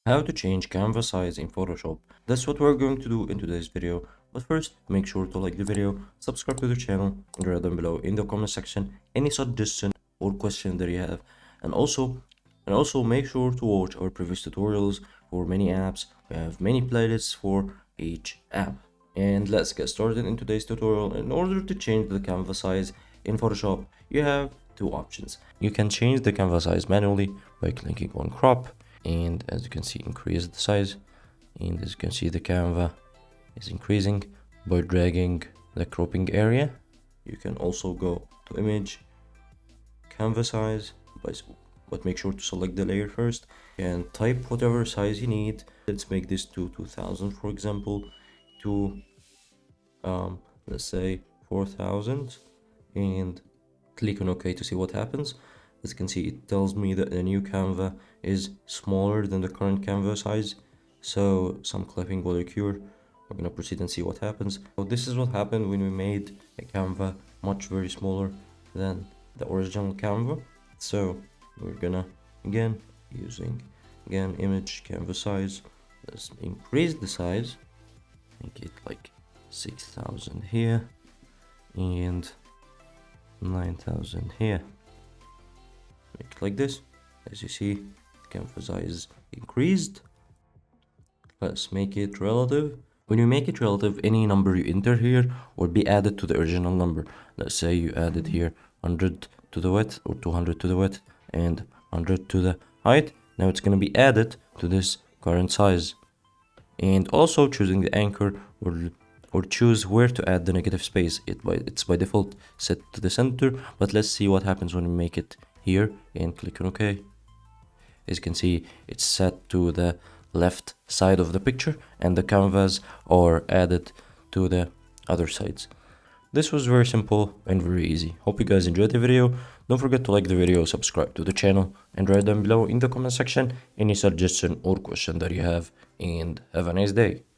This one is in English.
How to change canvas size in Photoshop. That's what we're going to do in today's video. But first, make sure to like the video, subscribe to the channel, and write down below in the comment section any suggestion or question that you have. And also make sure to watch our previous tutorials for many apps. We have many playlists for each app. And let's get started in today's tutorial. In order to change the canvas size in Photoshop, you have two options. You can change the canvas size manually by clicking on crop, and as you can see, increase the size, and as you can see, the canvas is increasing by dragging the cropping area. You can also go to image, canvas size, but make sure to select the layer first and type whatever size you need. Let's make this to 2000, for example, to let's say 4000, and click on OK to see what happens. As you can see, it tells me that the new canvas is smaller than the current canvas size, so some clipping will occur. We're gonna proceed and see what happens. So this is what happened when we made a canvas much very smaller than the original canvas. So we're gonna using image, canvas size, let's increase the size, make it like 6000 here and 9000 here. Make it like this. As you see, canvas size increased. Let's make it relative. When you make it relative, any number you enter here will be added to the original number. Let's say you added here 100 to the width, or 200 to the width, and 100 to the height. Now it's going to be added to this current size. And also choosing the anchor or choose where to add the negative space. It's by default set to the center, but let's see what happens when we make it here and click on OK. As you can see, it's set to the left side of the picture and the canvas are added to the other sides. This was very simple and very easy. Hope you guys enjoyed the video. Don't forget to like the video, subscribe to the channel, and write down below in the comment section any suggestion or question that you have, and have a nice day.